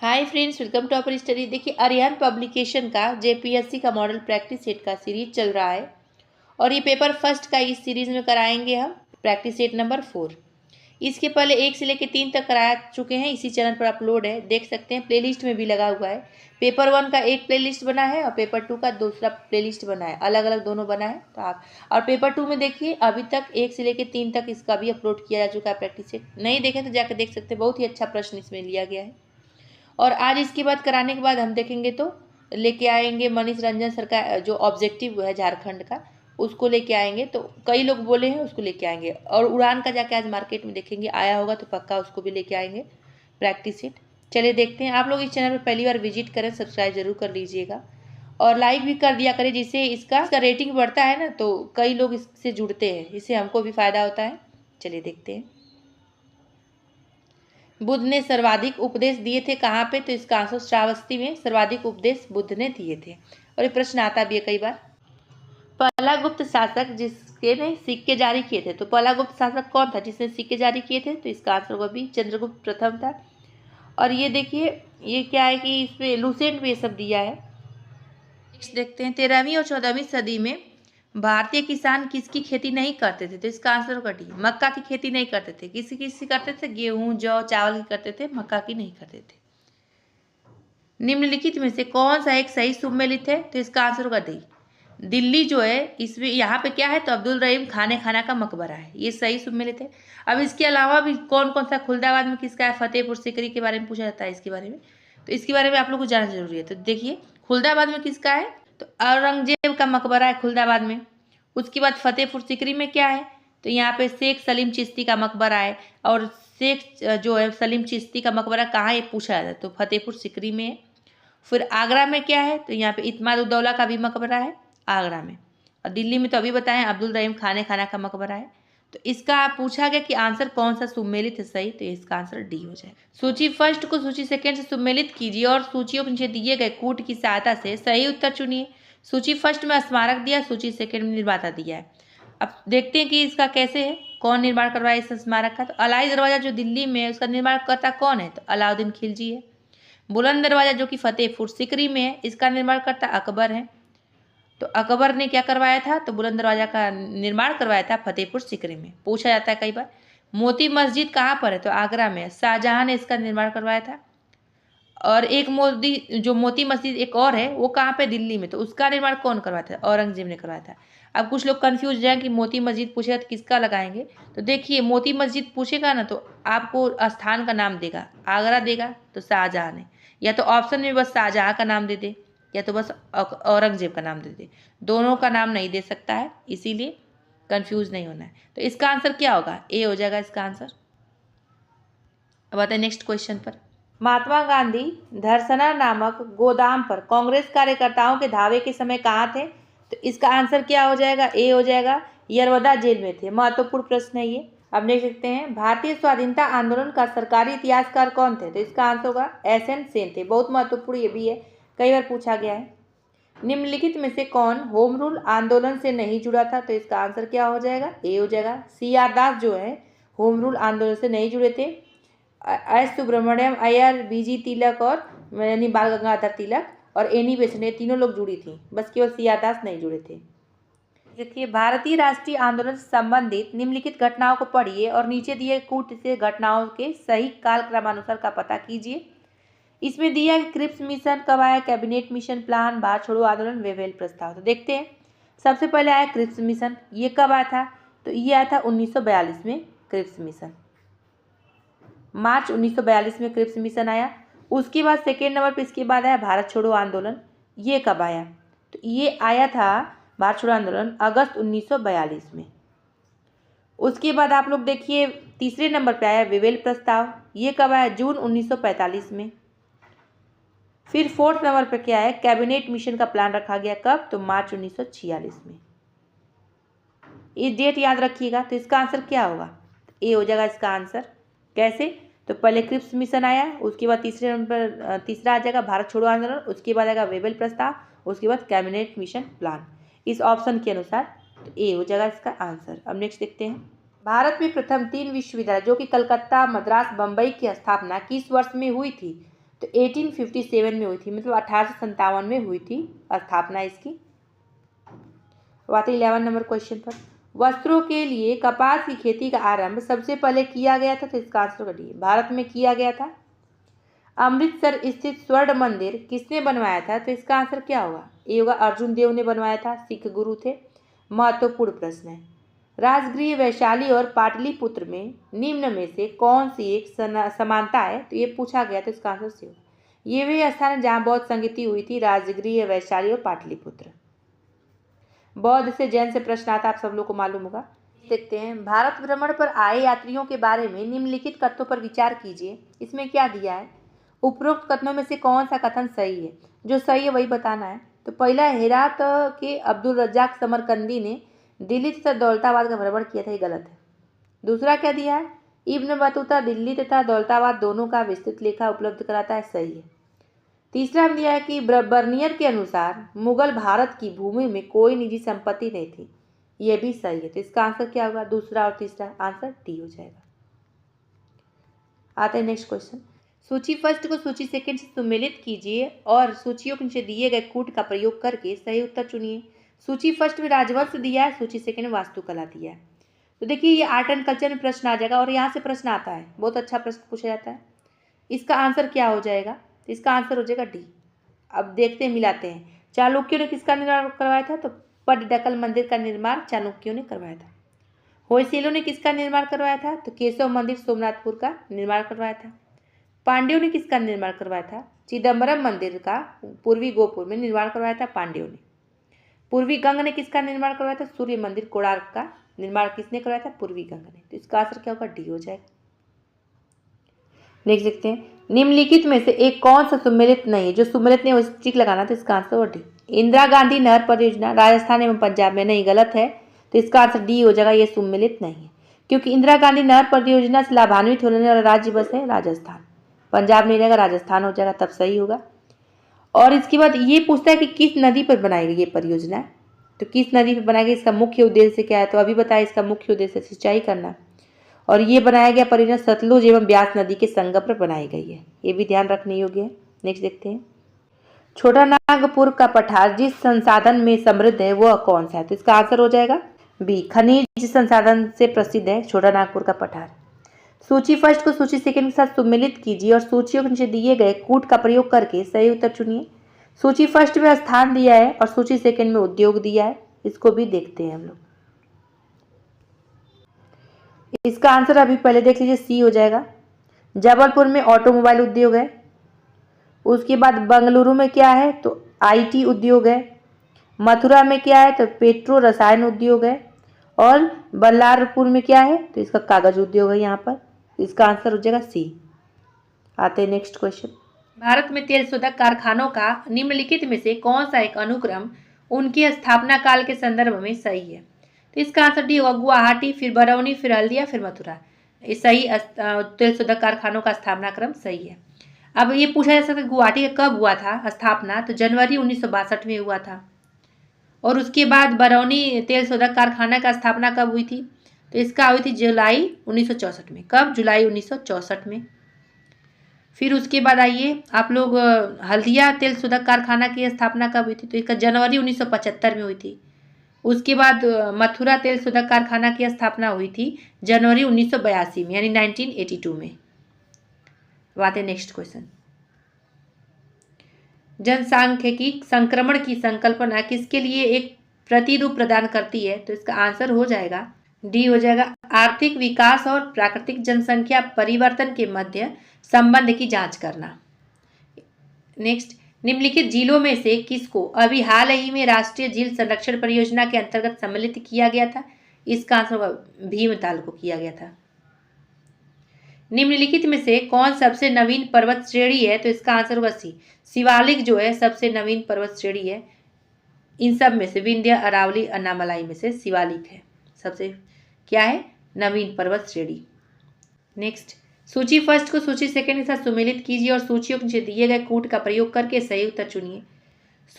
Hi friends, welcome to our study. देखिए, Arihant publication का JPSC का मॉडल प्रैक्टिस सेट का सीरीज चल रहा है और ये पेपर फर्स्ट का इस सीरीज में कराएंगे हम प्रैक्टिस सेट नंबर 4। इसके पहले 1 से लेकर 3 तक करा चुके हैं, इसी चैनल पर अपलोड है, देख सकते हैं। प्लेलिस्ट में भी लगा हुआ है। पेपर 1 का एक प्लेलिस्ट बना है और पेपर 2 का दूसरा प्लेलिस्ट बना है, अलग अलग दोनों बना है। तो आप और पेपर 2 में देखिए, अभी तक 1 से लेकर 3 तक इसका भी अपलोड किया जा चुका है प्रैक्टिस सेट। नहीं देखें तो जाकर देख सकते हैं, बहुत ही अच्छा प्रश्न इसमें लिया गया है। और आज इसके बाद कराने के बाद हम देखेंगे तो लेके आएंगे मनीष रंजन सर का जो ऑब्जेक्टिव है झारखंड का, उसको लेके आएंगे। तो कई लोग बोले हैं उसको लेके आएंगे, और उड़ान का जाके आज मार्केट में देखेंगे, आया होगा तो पक्का उसको भी लेके आएंगे प्रैक्टिस सेट। चलिए देखते हैं। आप लोग इस चैनल पर पहली बार विजिट करें, सब्सक्राइब जरूर कर लीजिएगा और लाइक भी कर दिया करें, जिससे इसका रेटिंग बढ़ता है ना, तो कई लोग इससे जुड़ते हैं, इससे हमको भी फायदा होता है। चलिए देखते हैं। बुद्ध ने सर्वाधिक उपदेश दिए थे कहाँ पे? तो इसका आंसर श्रावस्ती में सर्वाधिक उपदेश बुद्ध ने दिए थे। और ये प्रश्न आता भी है कई बार। पहला गुप्त शासक जिसके ने सिक्के जारी किए थे, तो पहला गुप्त शासक कौन था जिसने सिक्के जारी किए थे? तो इसका आंसर होगा भी चंद्रगुप्त प्रथम था। और ये देखिए, ये क्या है कि इसमें लूसेंट में ये सब दिया है। नेक्स्ट देखते हैं। 13वीं और 14वीं सदी में भारतीय किसान किसकी खेती नहीं करते थे? तो इसका आंसर होगा डी, मक्का की खेती नहीं करते थे। किसी किसकी करते थे? गेहूं, जौ, चावल की करते थे, मक्का की नहीं करते थे। निम्नलिखित में से कौन सा एक सही सुमेलित है? तो इसका आंसर होगा डी, दिल्ली जो है, इसमें यहाँ पे क्या है? तो अब्दुल रहीम खाने खाना का मकबरा है, ये सही सुमेलित है। अब इसके अलावा भी कौन कौन सा, खुलदाबाद में किसका है? फतेहपुर सीकरी के बारे में पूछा जाता है, इसके बारे में, तो इसके बारे में आप लोग को जानना जरूरी है। तो देखिए, खुलदाबाद में किसका है? तो औरंगजेब का मकबरा है खुलदाबाद में। उसके बाद फतेहपुर सीकरी में क्या है? तो यहाँ पे शेख सलीम चिश्ती का मकबरा है। और शेख जो है सलीम चिश्ती का मकबरा कहाँ है, ये पूछा जाता है, तो फतेहपुर सीकरी में है। फिर आगरा में क्या है? तो यहाँ पे इत्माद-उद-दौला का भी मकबरा है आगरा में। और दिल्ली में तो अभी बताएं अब्दुल रहीम खाने खाना का मकबरा है। तो इसका पूछा गया कि आंसर कौन सा सुमेलित है सही, तो इसका आंसर डी हो जाए। सूची फर्स्ट को सूची सेकंड से सुमेलित कीजिए और सूचियों के नीचे दिए गए कूट की सहायता से सही उत्तर चुनिए। सूची फर्स्ट में स्मारक दिया, सूची सेकंड में निर्माता दिया है। अब देखते हैं कि इसका कैसे है, कौन निर्माण करवाया इस स्मारक का। तो अलाई दरवाजा जो दिल्ली में है, उसका निर्माण करता कौन है? तो अलाउद्दीन खिलजी है। बुलंद दरवाजा जो कि फतेहपुर सीकरी में है, इसका निर्माण करता अकबर है। तो अकबर ने क्या करवाया था? तो बुलंद दरवाजा का निर्माण करवाया था फतेहपुर सीकरी में, पूछा जाता है कई बार। मोती मस्जिद कहाँ पर है? तो आगरा में। शाहजहां ने इसका निर्माण करवाया था। और एक मोती मस्जिद एक और है, वो कहाँ पे? दिल्ली में। तो उसका निर्माण कौन करवाया था? औरंगजेब ने करवाया था। अब कुछ लोग कंफ्यूज जाए कि मोती मस्जिद पूछेगा तो किसका लगाएंगे। तो देखिए, मोती मस्जिद पूछेगा ना, तो आपको स्थान का नाम देगा, आगरा देगा तो शाहजहां ने, या तो ऑप्शन में बस शाहजहां का नाम दे दे, या तो बस औरंगजेब का नाम दे दे। दोनों का नाम नहीं दे सकता है, इसीलिए कंफ्यूज नहीं होना है। तो इसका आंसर क्या होगा? ए हो जाएगा इसका आंसर। अब आते हैं नेक्स्ट क्वेश्चन पर। महात्मा गांधी धरसना नामक गोदाम पर कांग्रेस कार्यकर्ताओं के धावे के समय कहाँ थे? तो इसका आंसर क्या हो जाएगा? ए हो जाएगा, यरवदा जेल में थे। महत्वपूर्ण प्रश्न है ये। अब देख सकते हैं, भारतीय स्वाधीनता आंदोलन का सरकारी इतिहासकार कौन थे? तो इसका आंसर होगा एस.एन. सेन थे। बहुत महत्वपूर्ण ये भी है, कई बार पूछा गया है। निम्नलिखित में से कौन होम रूल आंदोलन से नहीं जुड़ा था? तो इसका आंसर क्या हो जाएगा? ए हो जाएगा, सी.आर. दास जो है होम रूल आंदोलन से नहीं जुड़े थे। S Subramaniam Iyer, B G. तिलक और यानी बाल गंगाधर तिलक और एनी बेसेंट, तीनों लोग जुड़ी थी, बस केवल सी.आर. दास नहीं जुड़े थे। देखिए, भारतीय राष्ट्रीय आंदोलन से संबंधित निम्नलिखित घटनाओं को पढ़िए और नीचे दिए कूट से घटनाओं के सही कालक्रमानुसार का पता कीजिए। इसमें दिया है क्रिप्स मिशन कब आया, कैबिनेट मिशन, प्लान, भारत छोड़ो आंदोलन, वेवेल प्रस्ताव। तो देखते हैं, सबसे पहले आया क्रिप्स मिशन। ये कब आया था? तो ये आया था 1942 में क्रिप्स मिशन, मार्च 1942 में क्रिप्स मिशन आया। उसके बाद सेकेंड नंबर पे इसके बाद आया भारत छोड़ो आंदोलन। ये कब आया? तो ये आया था भारत छोड़ो आंदोलन अगस्त 1942 में। उसके बाद आप लोग देखिए, तीसरे नंबर पे आया विवेल प्रस्ताव। ये कब आया? जून 1945 में। फिर फोर्थ नंबर पे क्या है? कैबिनेट मिशन का प्लान रखा गया, कब? तो मार्च 1946 में। ये डेट याद रखिएगा। तो इसका आंसर क्या होगा? ए हो जाएगा इसका आंसर। कैसे? तो पहले क्रिप्स मिशन आया, उसके बाद तीसरे नंबर पर तीसरा आ जाएगा भारत छोड़ो आंदोलन, उसके बाद आएगा वेवेल प्रस्ताव, उसके बाद कैबिनेट मिशन प्लान, इस ऑप्शन के अनुसार। तो ए हो जाएगा इसका आंसर। अब नेक्स्ट देखते हैं। भारत में प्रथम 3 विश्वविद्यालय जो कि कलकत्ता, मद्रास, बम्बई की स्थापना किस वर्ष में हुई थी? तो 1857 में हुई थी, मतलब 1857 में हुई थी स्थापना इसकी। बात 11 नंबर क्वेश्चन पर। वस्त्रों के लिए कपास की खेती का आरंभ सबसे पहले किया गया था, तो इसका आंसर होगा डी, भारत में किया गया था। अमृतसर स्थित स्वर्ण मंदिर किसने बनवाया था, तो इसका आंसर क्या होगा, ये होगा अर्जुन देव ने बनवाया था, सिख गुरु थे। महत्वपूर्ण प्रश्न है। राजगृह वैशाली और पाटलिपुत्र में निम्न में से कौन सी एक समानता है, तो ये पूछा गया, तो इसका आंसर सी होगा। ये वे स्थान है जहाँ बौद्ध संगति हुई थी, राजगृह वैशाली और पाटलिपुत्र। बौद्ध से जैन से प्रश्न आता है, आप सब लोग को मालूम होगा। देखते हैं, भारत भ्रमण पर आए यात्रियों के बारे में निम्नलिखित कथनों पर विचार कीजिए। इसमें क्या दिया है, उपरोक्त कथनों में से कौन सा कथन सही है, जो सही है वही बताना है। तो पहला, हेरात के अब्दुल रज्जाक समरकंदी ने दिल्ली तथा दौलताबाद का भ्रमण किया था, ये गलत है। दूसरा क्या दिया है, इब्न बतूता दिल्ली तथा दौलताबाद दोनों का विस्तृत लेखा उपलब्ध कराता है, सही है। तीसरा हम दिया है कि बर्नियर के अनुसार मुगल भारत की भूमि में कोई निजी संपत्ति नहीं थी, यह भी सही है। तो इसका आंसर क्या होगा, दूसरा और तीसरा, आंसर डी हो जाएगा। आते हैं नेक्स्ट क्वेश्चन। सूची फर्स्ट को सूची सेकंड से सम्मिलित कीजिए और सूचियों के नीचे दिए गए कूट का प्रयोग करके सही उत्तर चुनिए। सूची फर्स्ट में राजवंश दिया है, सूची सेकंड में वास्तुकला दिया है। तो देखिए ये आर्ट एंड कल्चर में प्रश्न आ जाएगा और यहाँ से प्रश्न आता है, बहुत अच्छा प्रश्न पूछा जाता है। इसका आंसर क्या हो जाएगा, तो इसका आंसर हो जाएगा डी। अब देखते हैं, मिलाते हैं। चालुक्यों ने किसका निर्माण करवाया था, तो पट्टडकल मंदिर का निर्माण चाणक्यों ने करवाया था। होयसलों ने किसका निर्माण करवाया था, तो केशव मंदिर सोमनाथपुर का निर्माण करवाया था। पांड्यों ने किसका निर्माण करवाया था, चिदम्बरम मंदिर का पूर्वी गोपुर में निर्माण करवाया था पांड्यों ने। पूर्वी गंग ने किसका निर्माण करवाया था, सूर्य मंदिर कोणार्क का निर्माण किसने करवाया था, पूर्वी गंग ने। तो इसका आंसर क्या होगा, डी हो जाएगा। देख सकते हैं, निम्नलिखित में से एक कौन सा सुमेलित नहीं है, जो सुमेलित नहीं है टिक लगाना, तो इसका आंसर होगा डी। इंदिरा गांधी नहर परियोजना राजस्थान एवं पंजाब में, नहीं, गलत है। तो इसका आंसर डी हो जाएगा, ये सुमेलित नहीं है, क्योंकि इंदिरा गांधी नहर परियोजना से लाभान्वित होने वाला राज्य बस है राजस्थान, पंजाब नहीं रहेगा, राजस्थान हो जाएगा, तब सही होगा। और इसके बाद ये पूछता है कि किस नदी पर बनाई गई ये परियोजना है, तो किस नदी पर बनाई गई, इसका मुख्य उद्देश्य क्या है, तो अभी बताया इसका मुख्य उद्देश्य सिंचाई करना। और ये बनाया गया परियोजना सतलुज एवं ब्यास नदी के संगम पर बनाई गई है, ये भी ध्यान रखने योग्य है। नेक्स्ट देखते हैं, छोटा नागपुर का पठार जिस संसाधन में समृद्ध है वह कौन सा है, तो इसका आंसर हो जाएगा बी, खनिज संसाधन से प्रसिद्ध है छोटा नागपुर का पठार। सूची फर्स्ट को सूची सेकंड के साथ सम्मिलित कीजिए और सूचियों के नीचे दिए गए कूट का प्रयोग करके सही उत्तर चुनिए। सूची फर्स्ट में स्थान दिया है और सूची सेकंड में उद्योग दिया है, इसको भी देखते हैं हम लोग। इसका आंसर अभी पहले देख लीजिए, सी हो जाएगा। जबलपुर में ऑटोमोबाइल उद्योग है। उसके बाद बेंगलुरु में क्या है, तो आईटी उद्योग है। मथुरा में क्या है, तो पेट्रो रसायन उद्योग है। और बल्लारपुर में क्या है, तो इसका कागज उद्योग है यहाँ पर। इसका आंसर हो जाएगा सी। आते हैं नेक्स्ट क्वेश्चन। भारत में तेल शोधक कारखानों का निम्नलिखित में से कौन सा एक अनुक्रम उनके स्थापना काल के संदर्भ में सही है, तो इसका आंसर डी होगा, गुवाहाटी, फिर बरौनी, फिर हल्दिया, फिर मथुरा। इस सही तेल शोधक कारखानों का स्थापना क्रम सही है। अब ये पूछा जा सकता है गुवाहाटी का कब हुआ था स्थापना, तो जनवरी 1962 में हुआ था। और उसके बाद बरौनी तेल शोधक कारखाना का स्थापना कब हुई थी, तो इसका हुई थी जुलाई 1964 में। कब, जुलाई 1964 में। फिर उसके बाद आइए आप लोग, हल्दिया तेल शोधक कारखाना की स्थापना कब हुई थी, तो इसका जनवरी 1975 में हुई थी। उसके बाद मथुरा तेल शोधक कारखाना की स्थापना हुई थी जनवरी 1982 में, यानी 1982 में। बात है नेक्स्ट क्वेश्चन। जनसांख्यिकी संक्रमण की संकल्पना किसके लिए एक प्रतिरूप प्रदान करती है, तो इसका आंसर हो जाएगा डी हो जाएगा, आर्थिक विकास और प्राकृतिक जनसंख्या परिवर्तन के मध्य संबंध की जांच करना। नेक्स्ट, निम्नलिखित झीलों में से किसको अभी हाल ही में राष्ट्रीय झील संरक्षण परियोजना के अंतर्गत सम्मिलित किया गया था, इसका आंसर भीमताल को किया गया था। निम्नलिखित में से कौन सबसे नवीन पर्वत श्रेणी है, तो इसका आंसर होगा सी, शिवालिक जो है सबसे नवीन पर्वत श्रेणी है। इन सब में से विंध्य, अरावली, अन्नामलाई में से शिवालिक है सबसे क्या है, नवीन पर्वत श्रेणी। नेक्स्ट, सूची फर्स्ट को सूची सेकंड के साथ सम्मिलित कीजिए और सूचियों के नीचे दिए गए कूट का प्रयोग करके सही उत्तर चुनिए।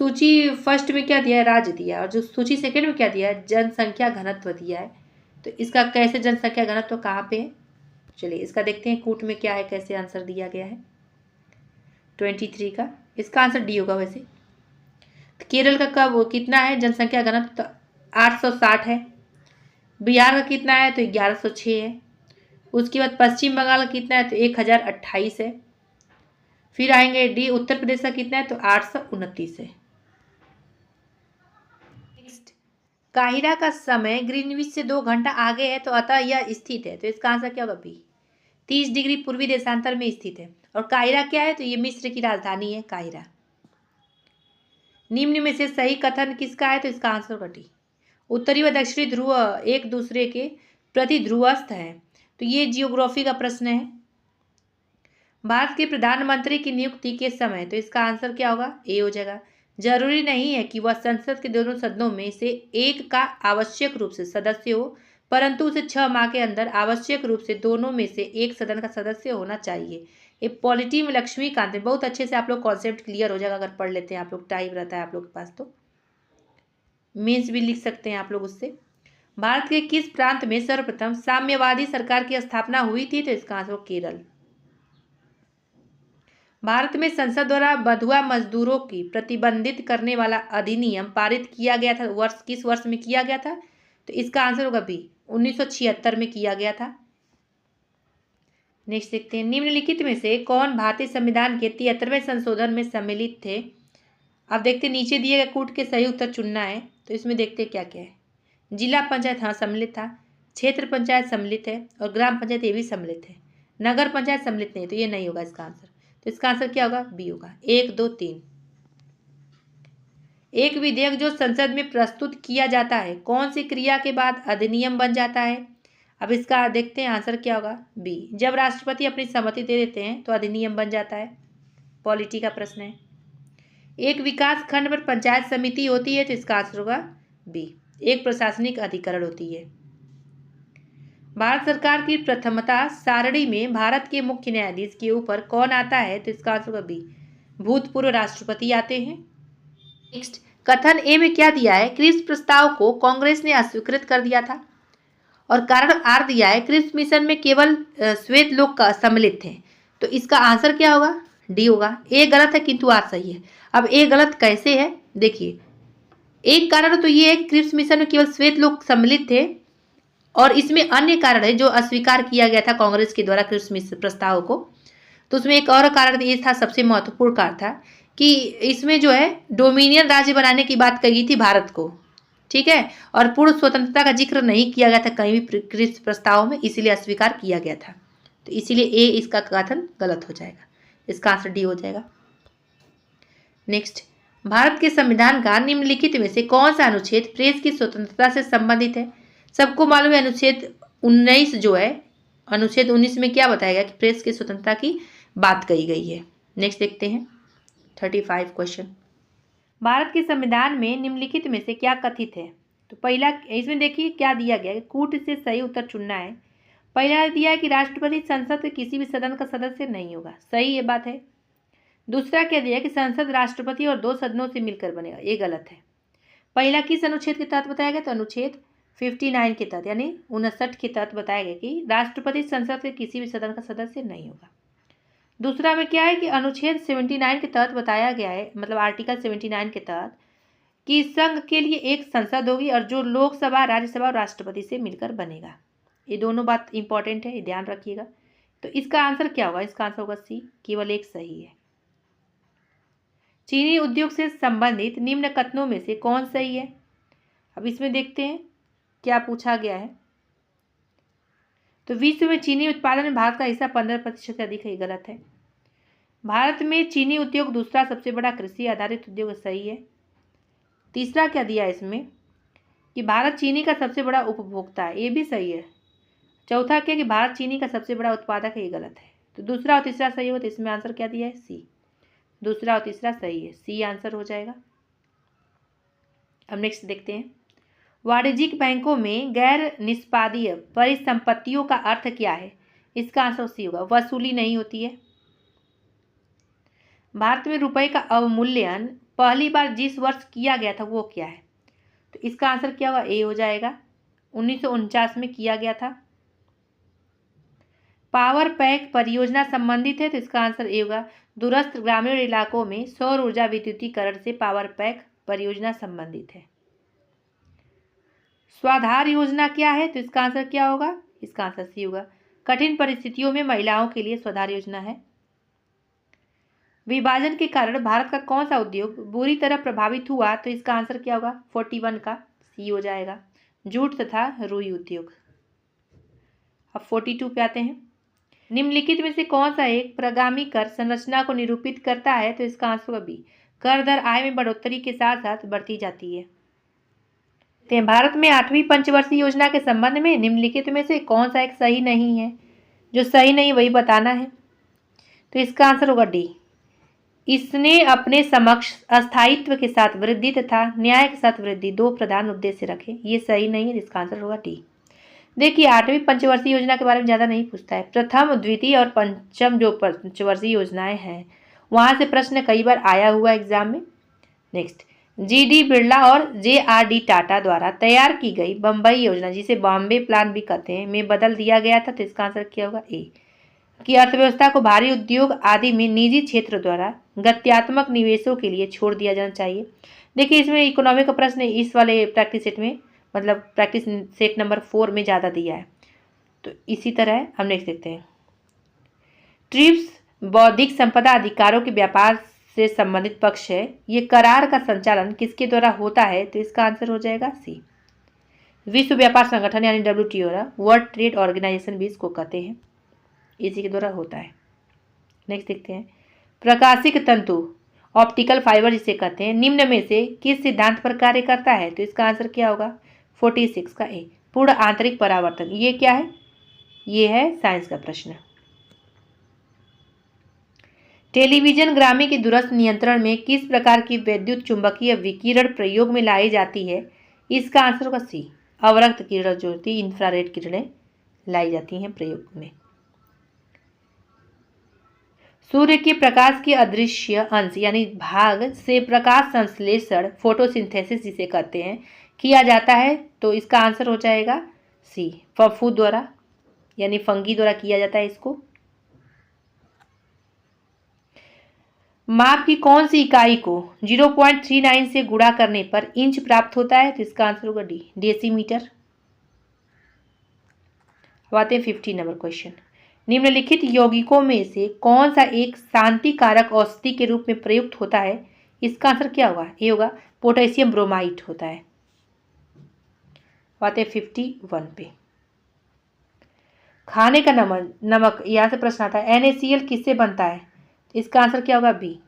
सूची फर्स्ट में क्या दिया है, राज्य दिया है, और जो सूची सेकंड में क्या दिया है, जनसंख्या घनत्व दिया है। तो इसका कैसे जनसंख्या घनत्व कहाँ पे है, चलिए इसका देखते हैं कूट में क्या है, कैसे आंसर दिया गया है। 23 का। इसका आंसर डी होगा। वैसे तो केरल का कब कितना है जनसंख्या घनत्व? तो 860 है। बिहार का कितना है? तो 1106 है। उसके बाद पश्चिम बंगाल का कितना है? तो 1028 है। फिर आएंगे डी, उत्तर प्रदेश का कितना है? तो 829 है। नेक्स्ट, काहिरा का समय ग्रीनविच से 2 घंटा आगे है, तो अतः यह स्थित है। तो इसका आंसर क्या होगा? बी। 30 डिग्री पूर्वी देशांतर में स्थित है। और काहिरा क्या है? तो ये मिस्र की राजधानी है काहिरा। निम्न में से सही कथन किसका है? तो इसका आंसर होगा डी। उत्तरी व दक्षिणी ध्रुव एक दूसरे के प्रति ध्रुवस्थ है। तो ये जियोग्राफी का प्रश्न है। भारत के प्रधानमंत्री की नियुक्ति के समय, तो इसका आंसर क्या होगा? ए हो जाएगा। जरूरी नहीं है कि वह संसद के दोनों सदनों में से एक का आवश्यक रूप से सदस्य हो, परंतु उसे 6 माह के अंदर आवश्यक रूप से दोनों में से एक सदन का सदस्य होना चाहिए। ये पॉलिटी में लक्ष्मीकांत में बहुत अच्छे से आप लोग कॉन्सेप्ट क्लियर हो जाएगा अगर पढ़ लेते हैं आप लोग। टाइम रहता है आप लोग के पास तो मीन्स भी लिख सकते हैं आप लोग उससे। भारत के किस प्रांत में सर्वप्रथम साम्यवादी सरकार की स्थापना हुई थी? तो इसका आंसर केरल। भारत में संसद द्वारा बंधुआ मजदूरों की प्रतिबंधित करने वाला अधिनियम पारित किया गया था, वर्ष किस वर्ष में किया गया था? तो इसका आंसर होगा बी। 1976 में किया गया था। नेक्स्ट देखते हैं, निम्नलिखित में से कौन भारतीय संविधान के 73वें संशोधन में सम्मिलित थे? अब देखते हैं, नीचे दिए गए कूट के सही उत्तर चुनना है। तो इसमें देखते हैं क्या क्या है। जिला पंचायत हाँ सम्मिलित था, क्षेत्र पंचायत सम्मिलित है, और ग्राम पंचायत ये भी सम्मिलित है। नगर पंचायत सम्मिलित नहीं, तो ये नहीं होगा इसका आंसर। तो इसका आंसर क्या होगा? बी होगा। 1, 2, 3। एक विधेयक जो संसद में प्रस्तुत किया जाता है कौन सी क्रिया के बाद अधिनियम बन जाता है? अब इसका देखते हैं आंसर क्या होगा? बी। जब राष्ट्रपति अपनी सहमति दे देते हैं तो अधिनियम बन जाता है। पॉलिटी का प्रश्न है। एक विकास खंड पर पंचायत समिति होती है, तो इसका आंसर होगा बी। एक प्रशासनिक अधिकरण होती है। भारत सरकार की प्रथमता सारणी में भारत के मुख्य न्यायाधीश के ऊपर कौन आता है? तो इसका आंसर होगा बी। भूतपूर्व राष्ट्रपति आते हैं। नेक्स्ट, कथन ए में क्या दिया है? क्रिप्स प्रस्ताव को कांग्रेस ने अस्वीकृत कर दिया था, और कारण आर दिया है क्रिप्स मिशन में केवल श्वेत लोग सम्मिलित थे। तो इसका आंसर क्या होगा? डी होगा। ए गलत है किंतु आर सही है। अब ए गलत कैसे है? देखिए, एक कारण तो ये है कि क्रिप्स मिशन में केवल श्वेत लोग सम्मिलित थे, और इसमें अन्य कारण है जो अस्वीकार किया गया था कांग्रेस के द्वारा क्रिप्स मिशन प्रस्ताव को। तो उसमें एक और कारण ये था, सबसे महत्वपूर्ण कारण था कि इसमें जो है डोमिनियन राज्य बनाने की बात कही थी भारत को, ठीक है, और पूर्ण स्वतंत्रता का जिक्र नहीं किया गया था कहीं भी क्रिप्स प्रस्ताव में, इसीलिए अस्वीकार किया गया था। तो इसीलिए ए इसका कथन गलत हो जाएगा। इसका आंसर डी हो जाएगा। नेक्स्ट, भारत के संविधान का निम्नलिखित में से कौन सा अनुच्छेद प्रेस की स्वतंत्रता से संबंधित है? सबको मालूम है अनुच्छेद 19 जो है, अनुच्छेद 19 में क्या बताया गया कि प्रेस की स्वतंत्रता की बात कही गई है। नेक्स्ट देखते हैं 35 क्वेश्चन। भारत के संविधान में निम्नलिखित में से क्या कथित है? तो पहला इसमें देखिए क्या दिया गया है, कूट से सही उत्तर चुनना है। पहला दिया है कि राष्ट्रपति संसद के किसी भी सदन का सदस्य नहीं होगा, सही ये बात है। दूसरा क्या दिया है कि संसद राष्ट्रपति और 2 सदनों से मिलकर बनेगा, ये गलत है। पहला किस अनुच्छेद के तहत बताया गया? तो अनुच्छेद 59 के तहत, यानी 59 के तहत बताया गया कि राष्ट्रपति संसद के किसी भी सदन का सदस्य नहीं होगा। दूसरा में क्या है कि अनुच्छेद 79 के तहत बताया गया है, मतलब आर्टिकल 79 के तहत, कि संघ के लिए एक संसद होगी और जो लोकसभा, राज्यसभा और राष्ट्रपति से मिलकर बनेगा। ये दोनों बात इंपॉर्टेंट है, ये ध्यान रखिएगा। तो इसका आंसर क्या होगा? इसका आंसर होगा सी, केवल एक सही है। चीनी उद्योग से संबंधित निम्न कथनों में से कौन सही है? अब इसमें देखते हैं क्या पूछा गया है। तो विश्व में चीनी उत्पादन में भारत का हिस्सा 15% से अधिक है, गलत है। भारत में चीनी उद्योग दूसरा सबसे बड़ा कृषि आधारित उद्योग, सही है। तीसरा क्या दिया है इसमें कि भारत चीनी का सबसे बड़ा उपभोक्ता है, ये भी सही है। चौथा क्या कि भारत चीनी का सबसे बड़ा उत्पादक है, ये गलत है। तो दूसरा और तीसरा सही हो, तो इसमें आंसर क्या दिया है? सी। दूसरा और तीसरा सही है, सी आंसर हो जाएगा। अब नेक्स्ट देखते हैं, वाणिज्यिक बैंकों में गैर निष्पादीय परिसंपत्तियों का अर्थ क्या है? इसका आंसर सी होगा, वसूली नहीं होती है। भारत में रुपए का अवमूल्यन पहली बार जिस वर्ष किया गया था वो क्या है? तो इसका आंसर क्या होगा? ए हो जाएगा। 1949 में किया गया था। पावर पैक परियोजना संबंधित है, तो इसका आंसर ए होगा। दूरस्थ ग्रामीण इलाकों में सौर ऊर्जा विद्युतीकरण से पावर पैक परियोजना संबंधित है। स्वाधार योजना क्या है? तो इसका आंसर क्या होगा? इसका आंसर सी होगा। कठिन परिस्थितियों में महिलाओं के लिए स्वाधार योजना है। विभाजन के कारण भारत का कौन सा उद्योग बुरी तरह प्रभावित हुआ? तो इसका आंसर क्या होगा? 41 का सी हो जाएगा, जूट तथा रुई उद्योग। अब 42 पे आते हैं। निम्नलिखित में से कौन सा एक प्रगामी कर संरचना को निरूपित करता है? तो इसका आंसर होगा बी। कर दर आय में बढ़ोतरी के साथ साथ बढ़ती जाती है। भारत में 8वीं पंचवर्षीय योजना के संबंध में निम्नलिखित में से कौन सा एक सही नहीं है? जो सही नहीं वही बताना है। तो इसका आंसर होगा डी। इसने अपने समक्ष अस्थायित्व के साथ वृद्धि तथा न्याय के साथ वृद्धि दो प्रधान उद्देश्य रखे। ये सही नहीं है, इसका आंसर होगा डी। देखिए 8वीं पंचवर्षीय योजना के बारे में ज़्यादा नहीं पूछता है। प्रथम, द्वितीय और पंचम जो पंचवर्षीय योजनाएं हैं वहाँ से प्रश्न कई बार आया हुआ एग्जाम में। नेक्स्ट, GD बिरला और JRD टाटा द्वारा तैयार की गई बम्बई योजना, जिसे बॉम्बे प्लान भी कहते हैं, में बदल दिया गया था। तो इसका आंसर क्या होगा? ए। कि अर्थव्यवस्था को भारी उद्योग आदि में निजी क्षेत्र द्वारा गत्यात्मक निवेशों के लिए छोड़ दिया जाना चाहिए। देखिए इसमें इकोनॉमी का प्रश्न इस वाले प्रैक्टिस सेट में, मतलब प्रैक्टिस सेट नंबर 4 में ज़्यादा दिया है। तो इसी तरह हम नेक्स्ट देखते हैं। ट्रिप्स बौद्धिक संपदा अधिकारों के व्यापार से संबंधित पक्ष है। ये करार का संचालन किसके द्वारा होता है? तो इसका आंसर हो जाएगा सी। विश्व व्यापार संगठन यानी WTO, वर्ल्ड ट्रेड ऑर्गेनाइजेशन भी इसको कहते हैं, इसी के द्वारा होता है। नेक्स्ट देखते हैं। प्रकाशिक तंतु ऑप्टिकल फाइबर जिसे कहते हैं, निम्न में से किस सिद्धांत पर कार्य करता है? तो इसका आंसर क्या होगा? 46 का ए, पूर्ण आंतरिक परावर्तन। ये क्या है? ये है साइंस का प्रश्न। टेलीविजन ग्रामी के दूरस्थ नियंत्रण में किस प्रकार की विद्युत चुंबकीय विकिरण प्रयोग में लाई जाती है? इसका आंसर होगा सी। अवरक्त किरण जो होती है, इंफ्रारेड किरणें लाई जाती हैं प्रयोग में। सूर्य के प्रकाश के अदृश्य अंश यानी भाग से प्रकाश संश्लेषण फोटोसिंथेसिस जिसे कहते हैं किया जाता है। तो इसका आंसर हो जाएगा सी। फफू द्वारा यानी फंगी द्वारा किया जाता है इसको। माप की कौन सी इकाई को 0.39 से गुणा करने पर इंच प्राप्त होता है? तो इसका आंसर होगा डी, डेसीमीटर। अब आते हैं 50 नंबर क्वेश्चन। निम्नलिखित यौगिकों में से कौन सा एक शांति कारक औषधि के रूप में प्रयुक्त होता है? इसका आंसर क्या होगा? ये होगा पोटेशियम ब्रोमाइड होता है। आते हैं 51 पे। खाने का नमक यहाँ से प्रश्न आता है, NaCl किससे बनता है? इसका आंसर क्या होगा? बी।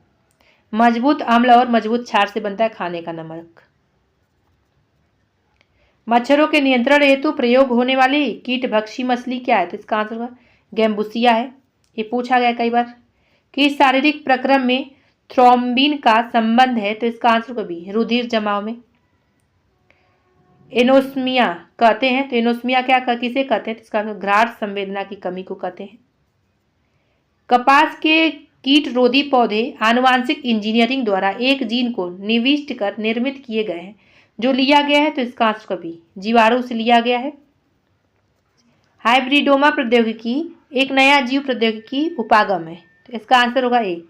मजबूत अम्ल और मजबूत क्षार से बनता है खाने का नमक। मच्छरों के नियंत्रण हेतु प्रयोग होने वाली कीटभक्षी मछली क्या है? तो इसका आंसर होगा गैम्बुसिया है। ये पूछा गया कई बार। किस शारीरिक प्रक्रम में थ्रोम्बिन का संबंध है? तो इसका आंसर होगा बी, रुधिर जमाव में। एनोस्मिया कहते हैं, तो एनोस्मिया क्या किसे कहते हैं? तो इसका आंसर घ्राण संवेदना की कमी को कहते हैं। कपास के कीट रोधी पौधे आनुवांशिक इंजीनियरिंग द्वारा एक जीन को निविष्ट कर निर्मित किए गए हैं, जो लिया गया है। तो इसका आंसर कभी जीवाणु से लिया गया है। हाइब्रिडोमा प्रौद्योगिकी एक नया जीव प्रौद्योगिकी उपागम है। तो इसका आंसर होगा ए,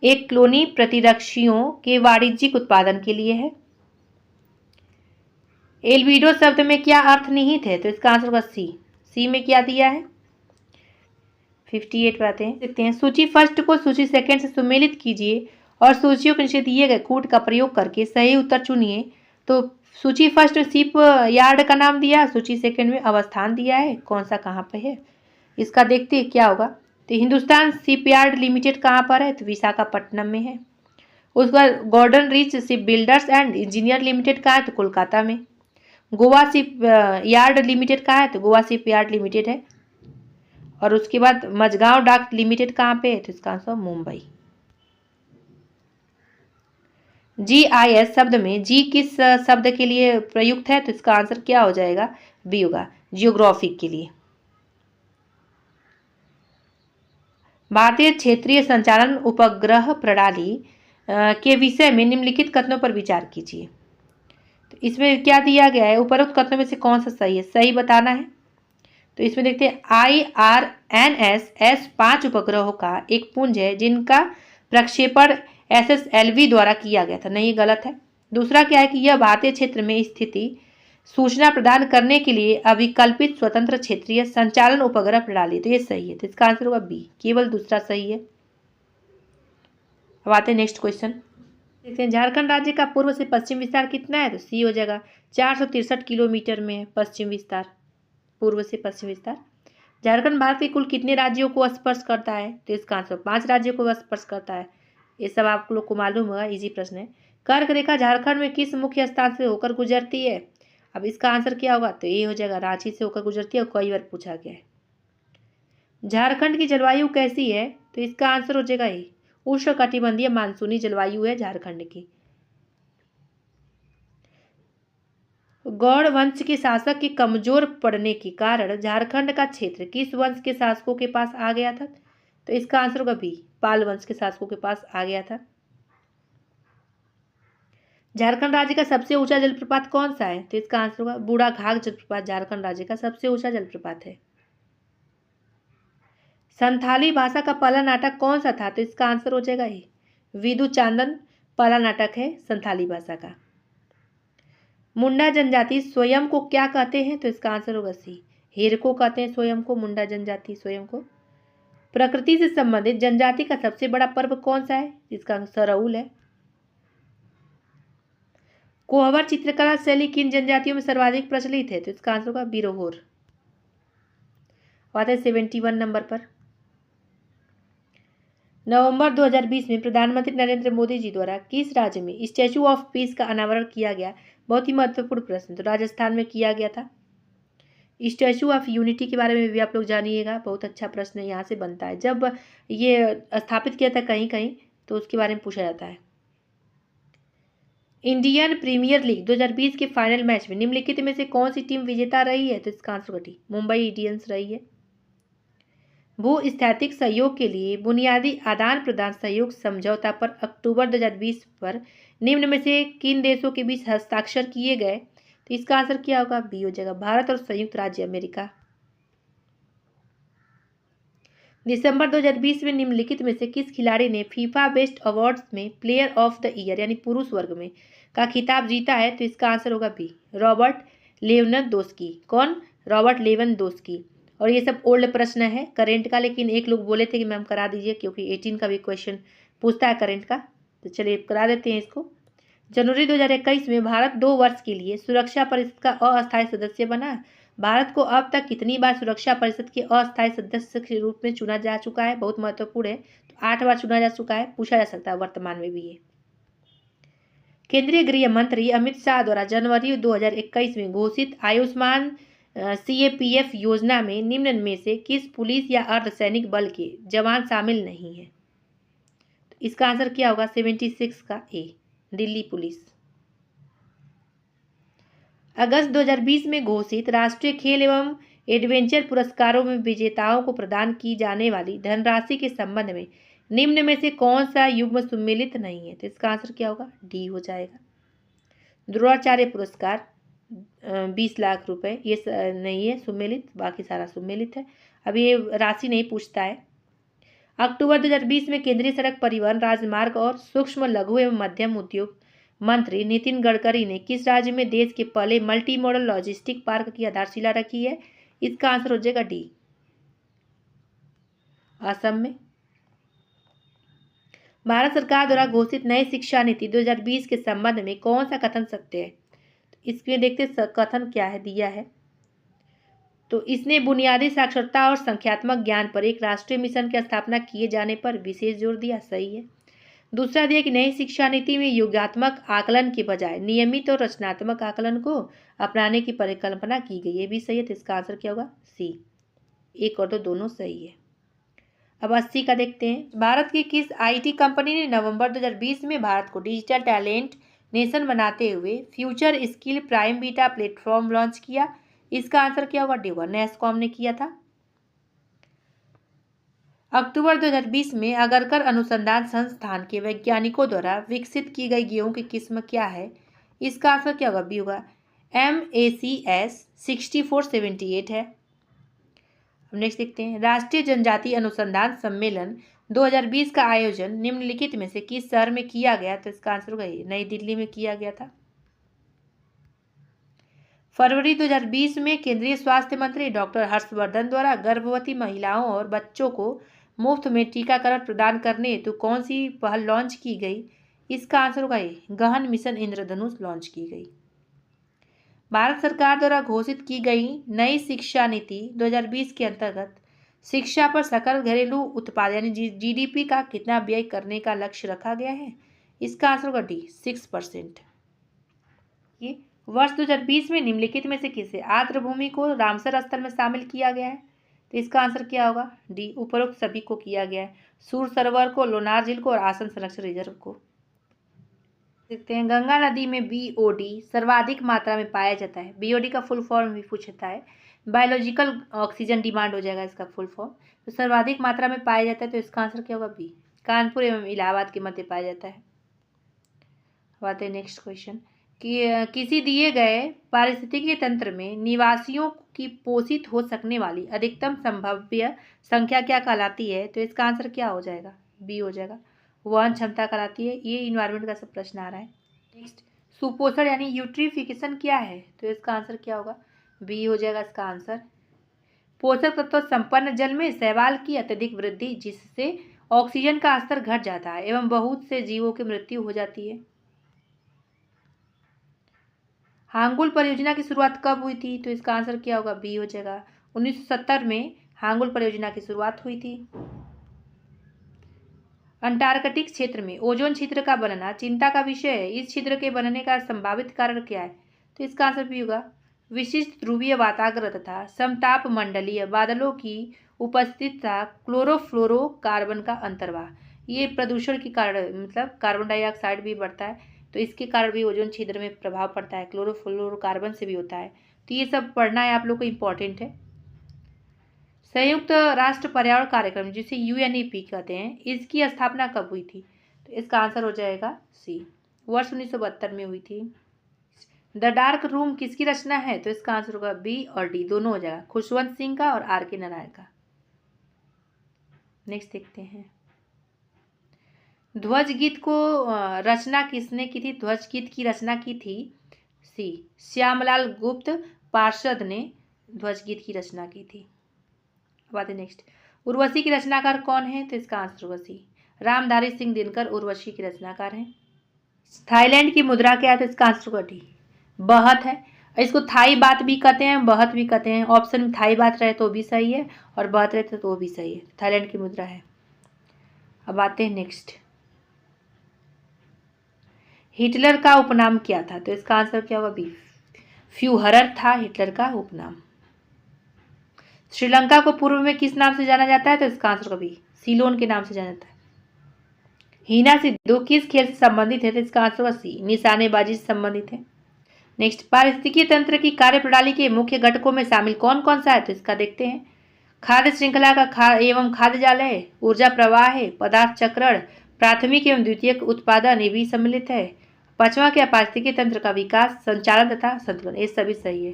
एक क्लोनी प्रतिरक्षियों के वाणिज्यिक उत्पादन के लिए है। एल्बिडो शब्द में क्या अर्थ निहित है? तो इसका आंसर होगा सी। सी में क्या दिया है? 58 पर आते हैं। देखते हैं। सूची फर्स्ट को सूची सेकंड से सुमेलित कीजिए और सूचियों के नीचे दिए गए कूट का प्रयोग करके सही उत्तर चुनिए। तो सूची फर्स्ट में शिप यार्ड का नाम दिया, सूची सेकंड में अवस्थान दिया है, कौन सा कहाँ पे है इसका देखते हैं क्या होगा। तो हिंदुस्तान शिप यार्ड लिमिटेड कहाँ पर है? तो विशाखापट्टनम में है। उसके बाद Garden Reach ship builders and engineer limited कहाँ है? तो कोलकाता में। गोवा शिप यार्ड लिमिटेड कहाँ है? तो गोवा शिप यार्ड लिमिटेड है। और उसके बाद मझगांव डाक लिमिटेड कहाँ पे है? तो इसका आंसर मुंबई। GIS शब्द में जी किस शब्द के लिए प्रयुक्त है? तो इसका आंसर क्या हो जाएगा? बी होगा, जियोग्राफिक के लिए। भारतीय क्षेत्रीय संचालन उपग्रह प्रणाली के विषय में निम्नलिखित कथनों पर विचार कीजिए। तो इसमें क्या दिया गया है? उपरोक्त कथनों में से कौन सा सही है? सही बताना है। तो इसमें देखते हैं IRNSS 5 उपग्रहों का एक पुंज है जिनका प्रक्षेपण SSLV द्वारा किया गया था। नहीं, ये गलत है। दूसरा क्या है कि यह भारतीय क्षेत्र में स्थिति सूचना प्रदान करने के लिए अभिकल्पित स्वतंत्र क्षेत्रीय संचालन उपग्रह प्रणाली। तो ये सही है, तो इसका आंसर होगा बी, केवल दूसरा सही है। अब आते हैं नेक्स्ट क्वेश्चन, देखते हैं झारखंड राज्य का पूर्व से पश्चिम विस्तार कितना है, तो सी हो जाएगा 463 किलोमीटर में है पश्चिम विस्तार, पूर्व से पश्चिम विस्तार। झारखंड भारत के कुल कितने राज्यों को स्पर्श करता है, तो इसका आंसर 5 राज्यों को स्पर्श करता है। ये सब आप लोग को मालूम होगा, इजी प्रश्न है। कर्क रेखा झारखंड में किस मुख्य स्थान से होकर गुजरती है, अब इसका आंसर क्या होगा, तो ये हो जाएगा रांची से होकर गुजरती है, और कई बार पूछा गया है। झारखंड की जलवायु कैसी है, तो इसका आंसर हो जाएगा ये उष्णकटिबंधीय मानसूनी जलवायु है झारखंड की। गौड़ वंश के शासक के कमजोर पड़ने के कारण झारखंड का क्षेत्र किस वंश के शासकों के पास आ गया था, तो इसका आंसर होगा बी, पाल वंश के शासकों के पास आ गया था। झारखंड राज्य का सबसे ऊंचा जलप्रपात कौन सा है, तो इसका आंसर होगा बूढ़ा घाघ जलप्रपात झारखंड राज्य का सबसे ऊंचा जलप्रपात है। संथाली भाषा का पहला नाटक कौन सा था, तो इसका आंसर हो जाएगा ये विदु चांदन पहला नाटक है संथाली भाषा का। मुंडा जनजाति स्वयं को क्या कहते हैं, तो इसका आंसर होगा सी, हेरको कहते हैं स्वयं को, मुंडा जनजाति स्वयं को। प्रकृति से संबंधित जनजाति का सबसे बड़ा पर्व कौन सा है, इसका आंसर सरहुल है। कोहबर चित्रकला शैली किन जनजातियों में सर्वाधिक प्रचलित है, तो इसका आंसर होगा बिरोहोर। आते हैं 71 नंबर पर। नवंबर 2020 में प्रधानमंत्री नरेंद्र मोदी जी द्वारा किस राज्य में स्टैचू ऑफ पीस का अनावरण किया गया, बहुत ही महत्वपूर्ण प्रश्न, तो राजस्थान में किया गया था। स्टैचू ऑफ यूनिटी के बारे में भी आप लोग जानिएगा, बहुत अच्छा प्रश्न यहाँ से बनता है, जब ये स्थापित किया था कहीं कहीं तो उसके बारे में पूछा जाता है। इंडियन प्रीमियर लीग 2020 के फाइनल मैच में निम्नलिखित में से कौन सी टीम विजेता रही है, तो इसका आंसर डी, मुंबई इंडियंस रही है। भू-स्थैतिक सहयोग के लिए बुनियादी आदान प्रदान सहयोग समझौता पर अक्टूबर 2020 पर निम्न में से किन देशों के बीच हस्ताक्षर किए गए, तो इसका आंसर क्या होगा, बी हो जाएगा, भारत और संयुक्त राज्य अमेरिका। दिसंबर 2020 में निम्नलिखित में से किस खिलाड़ी ने फीफा बेस्ट अवार्ड्स में प्लेयर ऑफ द ईयर यानी पुरुष वर्ग में का खिताब जीता है, तो इसका आंसर होगा बी, रॉबर्ट लेवेंडोस्की। कौन, रॉबर्ट लेवेंडोस्की। और ये सब ओल्ड प्रश्न है करेंट का, लेकिन एक लोग बोले थे कि मैम करा दीजिए क्योंकि 18 का भी क्वेश्चन पूछता है करेंट का, तो चलिए करा देते हैं इसको। जनवरी 2021 में भारत 2 वर्ष के लिए सुरक्षा परिषद का अस्थायी सदस्य बना। भारत को अब तक कितनी बार सुरक्षा परिषद के अस्थायी सदस्य के रूप में चुना जा चुका है, बहुत महत्वपूर्ण है, तो 8 बार चुना जा चुका है, पूछा जा सकता है वर्तमान में भी ये। केंद्रीय गृह मंत्री अमित शाह द्वारा जनवरी 2021 में घोषित आयुष्मान CAPF योजना में निम्न में से किस पुलिस या अर्धसैनिक बल के जवान शामिल नहीं है, तो इसका आंसर क्या होगा, 76 का ए, दिल्ली पुलिस। अगस्त 2020 में घोषित राष्ट्रीय खेल एवं एडवेंचर पुरस्कारों में विजेताओं को प्रदान की जाने वाली धनराशि के संबंध में निम्न में से कौन सा युग्म सम्मिलित नहीं है, तो इसका आंसर क्या होगा, डी हो जाएगा। द्रोणाचार्य पुरस्कार 20 लाख रुपए, ये नहीं है सम्मिलित, बाकी सारा सम्मिलित है। अब ये राशि नहीं पूछता है। अक्टूबर 2020 में केंद्रीय सड़क परिवहन राजमार्ग और सूक्ष्म लघु एवं मध्यम उद्योग मंत्री नितिन गडकरी ने किस राज्य में देश के पहले मल्टी मॉडल लॉजिस्टिक पार्क की आधारशिला रखी है, इसका आंसर हो जाएगा डी, असम में। भारत सरकार द्वारा घोषित नई शिक्षा नीति 2020 के संबंध में कौन सा कथन सत्य है, इसमें देखते कथन क्या है दिया है, तो इसने बुनियादी साक्षरता और संख्यात्मक ज्ञान पर एक राष्ट्रीय मिशन की स्थापना किए जाने पर विशेष जोर दिया, सही है। दूसरा दिया कि नई शिक्षा नीति में योगात्मक आकलन के बजाय नियमित और रचनात्मक आकलन को अपनाने की परिकल्पना की गई, ये भी सही है, तो इसका आंसर क्या होगा, सी, 1 और 2 दोनों सही है। अब 80 का देखते हैं, भारत की किस IT कंपनी ने नवंबर 2020 में भारत को डिजिटल टैलेंट नेशन बनाते हुए future skill prime beta platform launch किया, इसका आंसर क्या होगा, डी होगा, नेस्कॉम ने किया था। अक्टूबर 2020 में अगरकर अनुसंधान संस्थान के वैज्ञानिकों द्वारा विकसित की गई गेहूं की किस्म क्या है, इसका आंसर क्या होगा, बी होगा, MACS 6478 है। अब नेक्स्ट देखते हैं, राष्ट्रीय जनजातीय अनुसंधान सम्मेलन 2020 का आयोजन निम्नलिखित में से किस शहर में किया गया? तो इसका आंसर होगा नई दिल्ली में किया गया था। फरवरी 2020 में केंद्रीय स्वास्थ्य मंत्री डॉक्टर हर्षवर्धन द्वारा गर्भवती महिलाओं और बच्चों को मुफ्त में टीकाकरण प्रदान करने हेतु कौन सी पहल लॉन्च की गई? इसका आंसर होगा गहन मिशन इंद्रधनुष लॉन्च की गई। भारत सरकार द्वारा घोषित की गई नई शिक्षा नीति 2020 के अंतर्गत शिक्षा पर सकल घरेलू उत्पाद यानी GDP का कितना व्यय करने का लक्ष्य रखा गया है? इसका आंसर होगा डी 6%। ये वर्ष 2020 में निम्नलिखित में से किसे आर्द्र भूमि को रामसर स्थल में शामिल किया गया है? तो इसका आंसर क्या होगा? डी उपरोक्त सभी को किया गया है, सूर सरोवर को, लोनार झील को और आसन संरक्षण रिजर्व को। देखते हैं गंगा नदी में BOD सर्वाधिक मात्रा में पाया जाता है। BOD का फुल फॉर्म भी पूछता है, बायोलॉजिकल ऑक्सीजन डिमांड हो जाएगा इसका फुल फॉर्म। तो सर्वाधिक मात्रा में पाया जाता है, तो इसका आंसर क्या होगा? बी कानपुर एवं इलाहाबाद के मध्य पाया जाता है। बात है नेक्स्ट क्वेश्चन कि किसी दिए गए पारिस्थितिकीय तंत्र में निवासियों की पोषित हो सकने वाली अधिकतम संभाव्य संख्या क्या कहलाती है? तो इसका आंसर क्या हो जाएगा? बी हो जाएगा, वहन क्षमता कहलाती है। ये इन्वायरमेंट का सब प्रश्न आ रहा है। नेक्स्ट सुपोषण यानी यूट्रिफिकेशन क्या है? तो इसका आंसर क्या होगा? बी हो जाएगा इसका आंसर। पोषक तत्व संपन्न जल में शैवाल की अत्यधिक वृद्धि जिससे ऑक्सीजन का स्तर घट जाता है एवं बहुत से जीवों की मृत्यु हो जाती है। हांगुल परियोजना की शुरुआत कब हुई थी? तो इसका आंसर क्या होगा? बी हो जाएगा, 1970 में हांगुल परियोजना की शुरुआत हुई थी। अंटार्कटिक क्षेत्र में ओजोन छिद्र का बनना चिंता का विषय है। इस छिद्र के बनने का संभावित कारण क्या है? तो इसका आंसर भी होगा विशिष्ट ध्रुवीय वातावरण तथा समताप मंडलीय बादलों की उपस्थितता, क्लोरोफ्लोरोकार्बन का अंतर्वाह। ये प्रदूषण के कारण मतलब कार्बन डाइऑक्साइड भी बढ़ता है, तो इसके कारण भी ओजोन छिद्र में प्रभाव पड़ता है। क्लोरोफ्लोरोकार्बन से भी होता है। तो ये सब पढ़ना है आप लोग को, इम्पोर्टेंट है। संयुक्त राष्ट्र पर्यावरण कार्यक्रम जिसे UNEP कहते हैं, इसकी स्थापना कब हुई थी? तो इसका आंसर हो जाएगा सी, वर्ष 1972 में हुई थी। द डार्क रूम किसकी रचना है? तो इसका आंसर होगा बी और डी दोनों हो जाएगा, खुशवंत सिंह का और RK नारायण का। नेक्स्ट देखते हैं ध्वज गीत को रचना किसने की थी? ध्वज गीत की रचना की थी सी, श्यामलाल गुप्त पार्षद ने ध्वज गीत की रचना की थी। बात है नेक्स्ट उर्वशी की रचनाकार कौन है? तो इसका आंसर होगा सी, रामधारी सिंह दिनकर उर्वशी की रचनाकार हैं। थाईलैंड की मुद्रा क्या है? तो इसका आंसर होगा डी, बहत है। इसको थाई बात भी कहते हैं, बहत भी कहते हैं। ऑप्शन में थाई बात रहे तो भी सही है और बहत रहे तो वो भी सही है। थाईलैंड की मुद्रा है। अब आते हैं नेक्स्ट, हिटलर का उपनाम क्या था? तो इसका आंसर क्या होगा? बी, फ्यूहरर था हिटलर का उपनाम। श्रीलंका को पूर्व में किस नाम से जाना जाता है? तो इसका आंसर कभी सीलोन के नाम से जाना जाता है। हीना सिद्धू किस खेल से संबंधित है? तो इसका आंसर होगा सी, निशानेबाजी से संबंधित है। नेक्स्ट पारिस्थितिकीय तंत्र की कार्यप्रणाली के मुख्य घटकों में शामिल कौन कौन सा है? तो इसका देखते हैं। खाद्य श्रृंखला का एवं खाद्य जाल है, ऊर्जा प्रवाह है, पदार्थ चक्रण, प्राथमिक एवं द्वितीयक उत्पादन ये भी सम्मिलित है। पांचवा क्या? पारिस्थितिकीय तंत्र का विकास, संचालन तथा संतुलन। ये सभी सही है।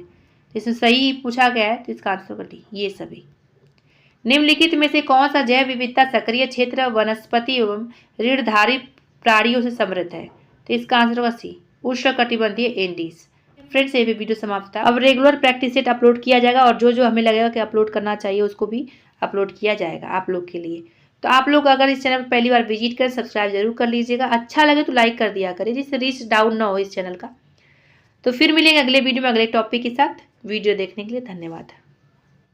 इसमें सही पूछा गया है तो इसका आंसर होगा डी, ये सभी। निम्नलिखित में से कौन सा जैव विविधता सक्रिय क्षेत्र वनस्पति एवं रीढ़धारी प्राणियों से समृद्ध है? तो इसका आंसर होगा सी, उष्णकटिबंधीय एंडीज। फ्रेंड्स ये भी वीडियो समाप्त है। अब रेगुलर प्रैक्टिस सेट अपलोड किया जाएगा और जो जो हमें लगेगा कि अपलोड करना चाहिए उसको भी अपलोड किया जाएगा आप लोग के लिए। तो आप लोग अगर इस चैनल पर पहली बार विजिट करें, सब्सक्राइब जरूर कर लीजिएगा। अच्छा लगे तो लाइक कर दिया करें जिससे रीच डाउन ना हो इस चैनल का। तो फिर मिलेंगे अगले वीडियो में अगले टॉपिक के साथ। वीडियो देखने के लिए धन्यवाद।